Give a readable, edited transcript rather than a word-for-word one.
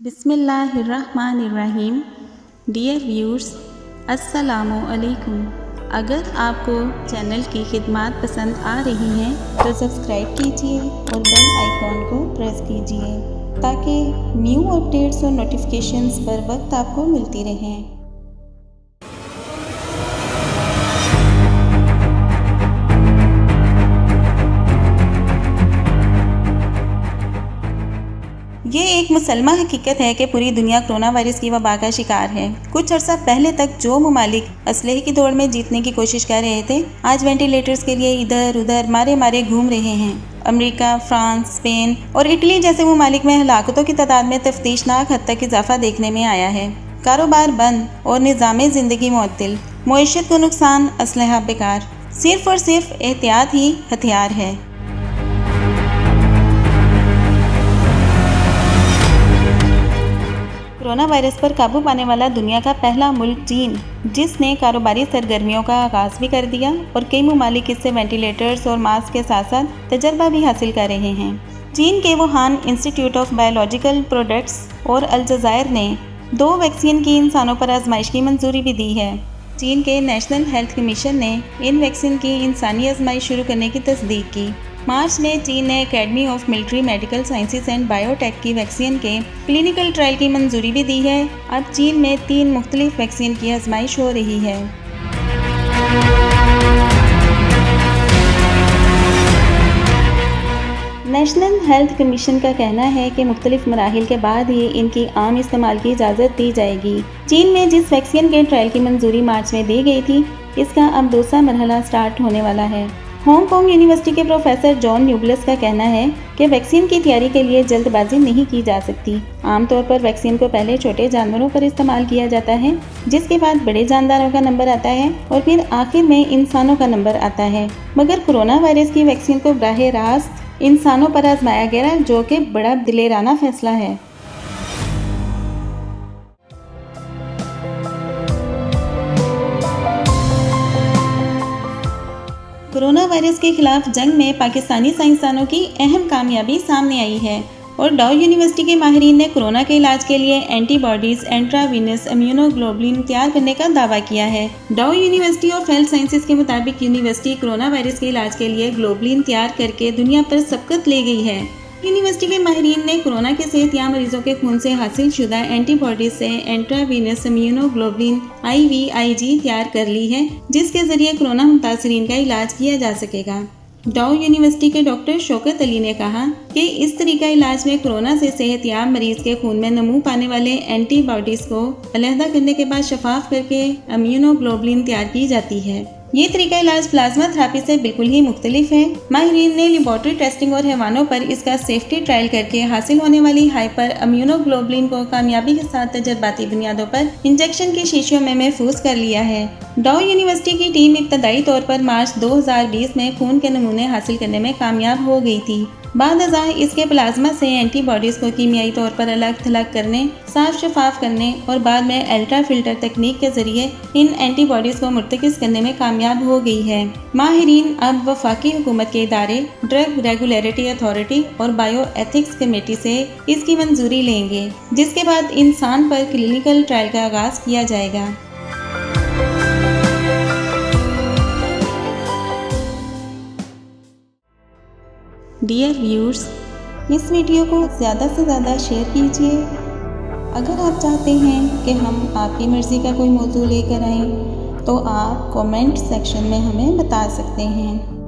बिस्मिल्लाहिर्रहमानिर्रहीम। Dear viewers, अस्सलामु अलैकुम। अगर आपको चैनल की खिदमत पसंद आ रही हैं तो सब्सक्राइब कीजिए और बेल आइकॉन को प्रेस कीजिए ताकि न्यू अपडेट्स और नोटिफिकेशंस पर वक्त आपको मिलती रहें। ये एक मुसलमा हकीकत है कि पूरी दुनिया कोरोना वायरस की वबा का शिकार है। कुछ अर्सा पहले तक जो ममालिक असलहे की दौड़ में जीतने की कोशिश कर रहे थे, आज वेंटिलेटर्स के लिए इधर उधर मारे घूम रहे हैं। अमेरिका, फ्रांस, स्पेन और इटली जैसे ममालिक में हलाकतों की तादाद में तफ्तीशनाक हद तक इजाफा देखने में आया है। कारोबार बंद और निज़ाम ज़िंदगी मुअत्तल, मईशत को नुकसान, असलहा बेकार। सिर्फ और सिर्फ एहतियात ही हथियार है। कोरोना वायरस पर काबू पाने वाला दुनिया का पहला मुल्क चीन, जिसने कारोबारी सरगर्मियों का आगाज़ भी कर दिया और कई ममालिक इससे वेंटिलेटर्स और मास्क के साथ साथ तजर्बा भी हासिल कर रहे हैं। चीन के Wuhan institute of biological products और अल-जज़ायर ने 2 वैक्सीन की इंसानों पर आजमाइश की मंजूरी भी दी है। चीन के नेशनल हेल्थ कमीशन ने इन वैक्सीन की इंसानी आजमाइश शुरू करने की तस्दीक की। मार्च में चीन ने academy of military medical sciences and biotech की वैक्सीन के क्लिनिकल ट्रायल की मंजूरी भी दी है। अब चीन में 3 मुख्तलिफ वैक्सीन की आजमाइश हो रही है। नेशनल हेल्थ कमीशन का कहना है कि मुख्तलिफ मराहिल के बाद ही इनकी आम इस्तेमाल की इजाज़त दी जाएगी। चीन में जिस वैक्सीन के ट्रायल की मंजूरी मार्च में दी गई थी, इसका अब दूसरा मरहला स्टार्ट होने वाला है। हांगकांग यूनिवर्सिटी के प्रोफेसर जॉन न्यूबलस का कहना है कि वैक्सीन की तैयारी के लिए जल्दबाजी नहीं की जा सकती। आमतौर पर वैक्सीन को पहले छोटे जानवरों पर इस्तेमाल किया जाता है, जिसके बाद बड़े जानदारों का नंबर आता है और फिर आखिर में इंसानों का नंबर आता है। मगर कोरोना वायरस की वैक्सीन को बराह रास्त इंसानों पर आजमाया गया, जो कि बड़ा दिलेराना फैसला है। कोरोना वायरस के खिलाफ जंग में पाकिस्तानी साइंसदानों की अहम कामयाबी सामने आई है और डाउ यूनिवर्सिटी के माहिरीन ने कोरोना के इलाज के लिए एंटीबॉडीज इंट्रावीनस इम्यूनोग्लोबुलिन तैयार करने का दावा किया है। डाउ यूनिवर्सिटी ऑफ हेल्थ साइंसेज के मुताबिक यूनिवर्सिटी कोरोना वायरस के इलाज के लिए ग्लोबुलिन तैयार करके दुनिया पर सबकत ले गई है। यूनिवर्सिटी के माहिरीन ने कोरोना के सेहतयाब मरीजों के खून से हासिल शुदा एंटीबॉडीज से इंट्रावीनस इम्यूनोग्लोबुलिन IVIG तैयार कर ली है, जिसके जरिए कोरोना मुतासरीन का इलाज किया जा सकेगा। डाउ यूनिवर्सिटी के डॉक्टर शौकत अली ने कहा कि इस तरीका इलाज में कोरोना से सेहतयाब मरीज के खून में नमू पाने वाले एंटीबॉडीज को अलहदा करने के बाद शफाफ करके इम्यूनोग्लोबुलिन तैयार की जाती है। ये तरीका इलाज प्लाज्मा थेरेपी से बिल्कुल ही मुख्तलिफ है। माहिरीन ने लेबोरेटरी टेस्टिंग और हैवानों पर इसका सेफ्टी ट्रायल करके हासिल होने वाली हाइपर इम्यूनोग्लोबुलिन को कामयाबी के साथ तजर्बाती बुनियादों पर इंजेक्शन की शीशियों में महफूज कर लिया है। डाउ यूनिवर्सिटी की टीम इब्तदाई तौर पर मार्च 2020 में खून के नमूने हासिल करने में कामयाब हो गई थी। बाद अज़ां इसके प्लाज्मा से एंटीबॉडीज़ को कीमियाई तौर पर अलग थलग करने, साफ शफाफ करने और बाद में अल्ट्रा फिल्टर तकनीक के जरिए इन एंटीबॉडीज़ को मुर्तकिज़ करने में कामयाब हो गई है। माहिरीन अब वफाकी हुकूमत के इदारे, ड्रग रेगुलेटरी अथॉरिटी और बायो एथिक्स कमेटी से इसकी मंजूरी लेंगे, जिसके बाद इंसान पर क्लिनिकल ट्रायल का आगाज़ किया जाएगा। डियर व्यूअर्स, इस वीडियो को ज़्यादा से ज़्यादा शेयर कीजिए। अगर आप चाहते हैं कि हम आपकी मर्ज़ी का कोई मौजू लेकर आएँ तो आप कमेंट सेक्शन में हमें बता सकते हैं।